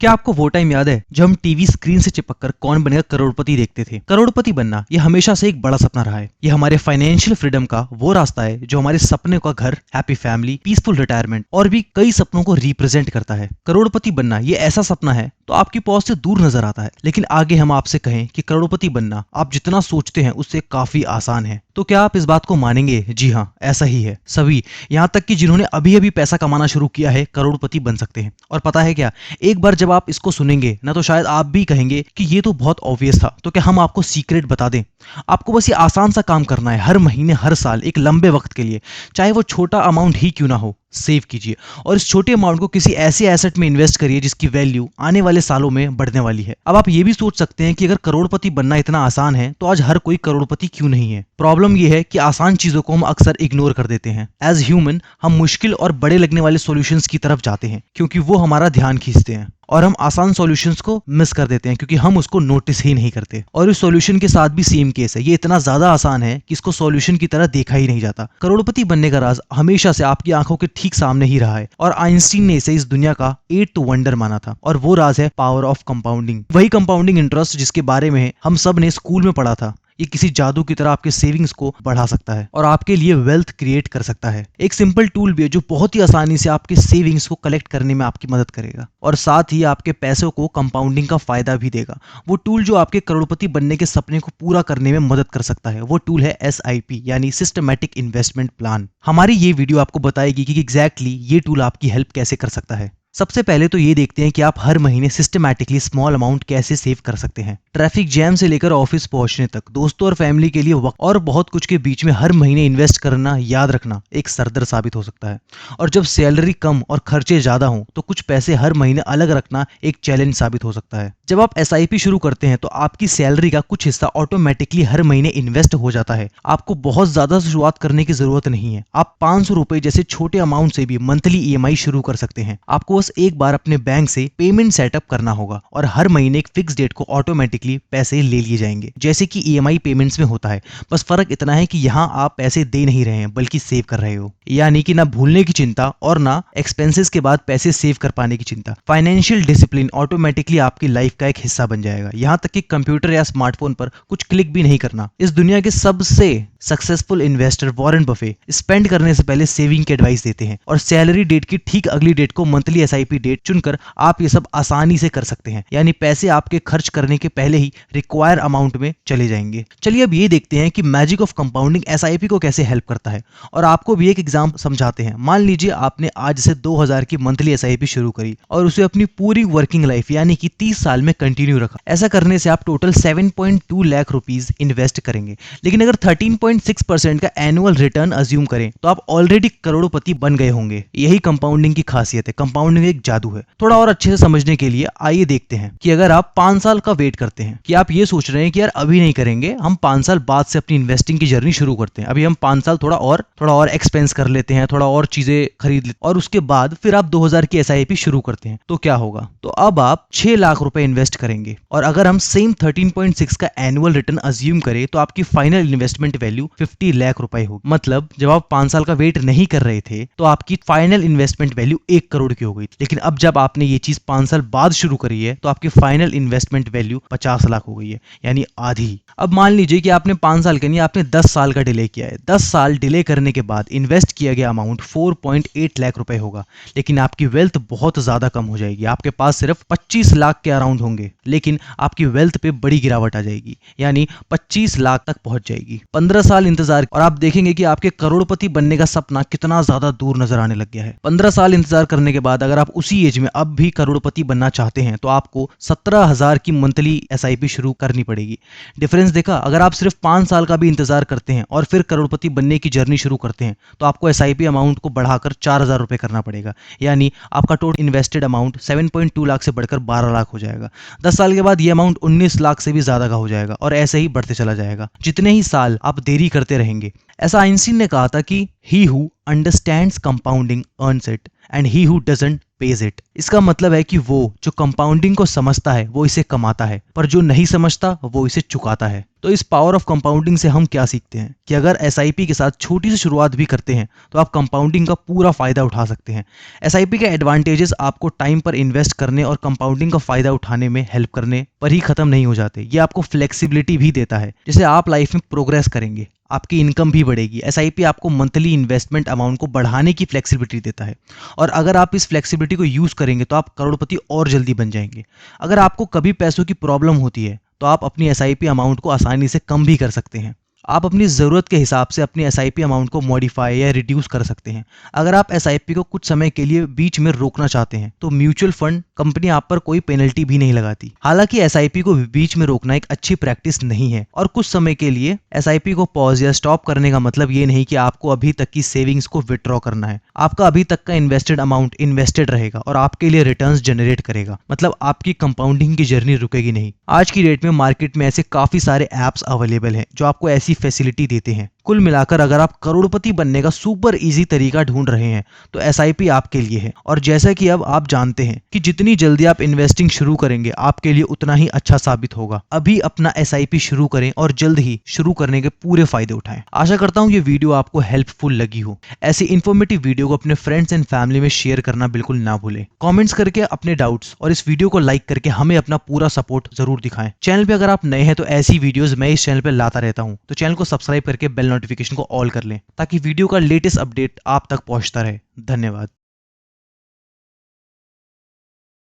क्या आपको वो टाइम याद है जब हम टीवी स्क्रीन से चिपककर कौन बनेगा करोड़पति देखते थे? करोड़पति बनना ये हमेशा से एक बड़ा सपना रहा है। ये हमारे फाइनेंशियल फ्रीडम का वो रास्ता है जो हमारे सपने का घर, हैप्पी फैमिली, पीसफुल रिटायरमेंट और भी कई सपनों को रिप्रेजेंट करता है। करोड़पति बनना ये ऐसा सपना है तो आपकी पहुंच से दूर नजर आता है, लेकिन आगे हम आपसे कहें कि करोड़पति बनना आप जितना सोचते हैं उससे काफी आसान है, तो क्या आप इस बात को मानेंगे? जी हाँ, ऐसा ही है। सभी, यहाँ तक कि जिन्होंने अभी अभी पैसा कमाना शुरू किया है, करोड़पति बन सकते हैं। और पता है क्या, एक बार जब आप इसको सुनेंगे ना तो शायद आप भी कहेंगे कि ये तो बहुत ऑब्वियस था। तो क्या हम आपको सीक्रेट बता दें? आपको बस ये आसान सा काम करना है। हर महीने, हर साल एक लंबे वक्त के लिए, चाहे वो छोटा अमाउंट ही क्यों ना हो, सेव कीजिए और इस छोटे अमाउंट को किसी ऐसे एसेट में इन्वेस्ट करिए जिसकी वैल्यू आने वाले सालों में बढ़ने वाली है। अब आप ये भी सोच सकते हैं कि अगर करोड़पति बनना इतना आसान है तो आज हर कोई करोड़पति क्यों नहीं है? प्रॉब्लम ये है कि आसान चीजों को हम अक्सर इग्नोर कर देते हैं। एज ह्यूमन हम मुश्किल और बड़े लगने वाले सॉल्यूशंस की तरफ जाते हैं क्योंकि वो हमारा ध्यान खींचते हैं, और हम आसान सॉल्यूशंस को मिस कर देते हैं क्योंकि हम उसको नोटिस ही नहीं करते। और इस सॉल्यूशन के साथ भी सेम केस है। ये इतना ज्यादा आसान है कि इसको सॉल्यूशन की तरह देखा ही नहीं जाता। करोड़पति बनने का राज हमेशा से आपकी आंखों के ठीक सामने ही रहा है और आइंस्टीन ने इसे इस दुनिया का 8th वंडर माना था, और वो राज है पावर ऑफ कंपाउंडिंग। वही कंपाउंडिंग इंटरेस्ट जिसके बारे में हम सब ने स्कूल में पढ़ा था। ये किसी जादू की तरह आपके सेविंग्स को बढ़ा सकता है और आपके लिए वेल्थ क्रिएट कर सकता है। एक सिंपल टूल भी है जो बहुत ही आसानी से आपके सेविंग्स को कलेक्ट करने में आपकी मदद करेगा और साथ ही आपके पैसों को कंपाउंडिंग का फायदा भी देगा। वो टूल जो आपके करोड़पति बनने के सपने को पूरा करने में मदद कर सकता है, वो टूल है SIP यानी सिस्टमैटिक इन्वेस्टमेंट प्लान। हमारी ये वीडियो आपको बताएगी कि एग्जैक्टली ये टूल आपकी हेल्प कैसे कर सकता है। सबसे पहले तो ये देखते हैं कि आप हर महीने सिस्टमैटिकली स्मॉल अमाउंट कैसे सेव कर सकते हैं। ट्रैफिक जैम से लेकर ऑफिस पहुंचने तक, दोस्तों और फैमिली के लिए वक्त और बहुत कुछ के बीच में हर महीने इन्वेस्ट करना याद रखना एक सरदर्द साबित हो सकता है। और जब सैलरी कम और खर्चे ज्यादा हों तो कुछ पैसे हर महीने अलग रखना एक चैलेंज साबित हो सकता है। जब आप SIP शुरू करते हैं तो आपकी सैलरी का कुछ हिस्सा ऑटोमेटिकली हर महीने इन्वेस्ट हो जाता है। आपको बहुत ज्यादा शुरुआत करने की जरूरत नहीं है। आप 500 रुपए जैसे छोटे अमाउंट से भी मंथली EMI शुरू कर सकते हैं। आपको बस एक बार अपने बैंक से पेमेंट सेटअप करना होगा और हर महीने एक फिक्स डेट को ऑटोमेटिकली पैसे ले लिए जाएंगे, जैसे कि EMI पेमेंट्स में होता है। बस फर्क इतना है कि यहाँ आप पैसे दे नहीं रहे हैं बल्कि सेव कर रहे हो, यानी कि ना भूलने की चिंता और ना एक्सपेंसेस के बाद पैसे सेव कर पाने की चिंता। फाइनेंशियल डिसिप्लिन ऑटोमेटिकली आपकी लाइफ का एक हिस्सा बन जाएगा। यहाँ तक कि कंप्यूटर या स्मार्टफोन पर कुछ क्लिक भी नहीं करना। इस दुनिया के सबसे successful investor Warren Buffett spend करने से पहले सेविंग की एडवाइस देते हैं, और सैलरी डेट की ठीक अगली डेट को मंथली SIP डेट चुनकर आप ये सब आसानी से कर सकते हैं। यानी पैसे आपके खर्च करने के पहले ही रिक्वायर अमाउंट में चले जाएंगे। चलिए अब ये देखते हैं कि मैजिक ऑफ कंपाउंडिंग SIP को कैसे हेल्प करता है, और आपको भी एक एग्जाम समझाते हैं। मान लीजिए आपने आज से 2000 की मंथली SIP शुरू करी और उसे अपनी पूरी वर्किंग लाइफ यानी कि 30 साल में कंटिन्यू रखा। ऐसा करने से आप टोटल 7.2 लाख रुपीज इन्वेस्ट करेंगे। लेकिन अगर 13.6% का एनुअल रिटर्न अज्यूम करें तो आप ऑलरेडी करोड़पति बन गए होंगे। यही कंपाउंडिंग की खासियत है। कंपाउंडिंग एक जादू है। थोड़ा और अच्छे से समझने के लिए आइए देखते हैं कि अगर आप 5 साल का वेट करते हैं, कि आप ये सोच रहे हैं कि यार अभी नहीं करेंगे, हम 5 साल बाद से अपनी इन्वेस्टिंग की जर्नी शुरू करते हैं। अभी हम 5 साल थोड़ा और एक्सपेंस कर लेते हैं, थोड़ा और चीजें खरीद लेते हैं और उसके बाद फिर आप 2000 की SIP शुरू करते हैं, तो क्या होगा? तो अब आप 6 लाख रुपए इन्वेस्ट करेंगे, और अगर हम सेम 13.6 का एनुअल रिटर्न अज्यूम करें तो आपकी फाइनल इन्वेस्टमेंट वैल्यू 50 लाख रुपए होगी। मतलब जब आप 5 साल का वेट नहीं कर रहे थे तो आपकी फाइनल इन्वेस्टमेंट वैल्यू 1 करोड़ की हो गई। लेकिन अब जब आपने ये चीज 5 साल बाद शुरू करी है तो आपकी फाइनल इन्वेस्टमेंट वैल्यू 50 लाख हो गई है, यानी आधी। अब मान लीजिए कि आपने 5 साल के नहीं, आपने 10 साल का डिले किया है। 10 साल डिले करने के बाद इन्वेस्ट किया गया अमाउंट 4.8 लाख रुपए होगा, लेकिन आपकी वेल्थ बहुत ज्यादा कम हो जाएगी। आपके पास सिर्फ 25 लाख के अराउंड होंगे, लेकिन आपकी वेल्थ पे बड़ी गिरावट आ जाएगी, यानी 25 लाख तक पहुंच जाएगी। 15 साल इंतजार और आप देखेंगे कि आपके करोड़पति बनने का सपना कितना ज्यादा दूर नजर आने लग गया है। 15 साल इंतजार करने के बाद अगर आप उसी एज में अब भी करोड़पति बनना चाहते हैं तो आपको 17,000 की मंथली SIP शुरू करनी पड़ेगी। डिफरेंस देखा? अगर आप सिर्फ 5 साल का भी इंतजार करते हैं और फिर करोड़पति बनने की जर्नी शुरू करते हैं तो आपको SIP अमाउंट को बढ़ाकर 4,000 रुपए करना पड़ेगा, यानी आपका टोटल इन्वेस्टेड अमाउंट 7.2 लाख से बढ़कर 12 लाख हो जाएगा। 10 साल के बाद ये अमाउंट 19 लाख से भी ज्यादा का हो जाएगा और ऐसे ही बढ़ते चला जाएगा। जितने ही साल आप देरी करते रहेंगे ऐसा आइंस्टीन ने कहा था कि he who understands compounding earns it and he who doesn't pays it। इसका मतलब है कि वो जो कंपाउंडिंग को समझता है वो इसे कमाता है, पर जो नहीं समझता वो इसे चुकाता है। तो इस पावर ऑफ कंपाउंडिंग से हम क्या सीखते हैं कि अगर एसआईपी के साथ छोटी सी शुरुआत भी करते हैं तो आप कंपाउंडिंग का पूरा फायदा उठा सकते हैं। एसआईपी के एडवांटेजेस आपको टाइम पर इन्वेस्ट करने और कंपाउंडिंग का फायदा उठाने में हेल्प करने पर ही खत्म नहीं हो जाते। ये आपको फ्लेक्सिबिलिटी भी देता है, जैसे आप लाइफ में प्रोग्रेस करेंगे आपकी इनकम भी बढ़ेगी। एसआईपी आपको मंथली इन्वेस्टमेंट अमाउंट को बढ़ाने की फ्लेक्सिबिलिटी देता है, और अगर आप इस फ्लेक्सिबिलिटी को यूज करेंगे तो आप करोड़पति और जल्दी बन जाएंगे। अगर आपको कभी पैसों की प्रॉब्लम होती है तो आप अपनी एसआईपी अमाउंट को आसानी से कम भी कर सकते हैं। आप अपनी ज़रूरत के हिसाब से अपनी एसआईपी अमाउंट को मॉडिफाई या रिड्यूस कर सकते हैं। अगर आप एसआईपी को कुछ समय के लिए बीच में रोकना चाहते हैं तो म्यूचुअल फंड कंपनी आप पर कोई पेनल्टी भी नहीं लगाती। हालांकि एसआईपी को बीच में रोकना एक अच्छी प्रैक्टिस नहीं है, और कुछ समय के लिए एसआईपी को पॉज या स्टॉप करने का मतलब ये नहीं कि आपको अभी तक की सेविंग्स को विड्रॉ करना है। आपका अभी तक का इन्वेस्टेड अमाउंट इन्वेस्टेड रहेगा और आपके लिए रिटर्न्स जनरेट करेगा, मतलब आपकी कंपाउंडिंग की जर्नी रुकेगी नहीं। आज की डेट में मार्केट में ऐसे काफी सारे एप्स अवेलेबल हैं जो आपको ऐसी फैसिलिटी देते हैं। कुल मिलाकर अगर आप करोड़पति बनने का सुपर इजी तरीका ढूंढ रहे हैं तो एसआईपी आपके लिए है। और जैसा कि अब आप जानते हैं कि जितनी जल्दी आप इन्वेस्टिंग शुरू करेंगे आपके लिए उतना ही अच्छा साबित होगा। अभी अपना एसआईपी शुरू करें और जल्द ही शुरू करने के पूरे फायदे उठाएं। आशा करता हूं ये वीडियो आपको हेल्पफुल लगी हो। ऐसी इन्फॉर्मेटिव वीडियो को अपने फ्रेंड्स एंड फैमिली में शेयर करना बिल्कुल ना भूलें। कमेंट्स करके अपने डाउट्स और इस वीडियो को लाइक करके हमें अपना पूरा सपोर्ट जरूर दिखाएं। चैनल पे अगर आप नए हैं तो ऐसी वीडियोस मैं इस चैनल पे लाता रहता हूं, तो चैनल को सब्सक्राइब करके बेल नोटिफिकेशन को ऑल कर लें ताकि वीडियो का लेटेस्ट अपडेट आप तक पहुंचता रहे। धन्यवाद।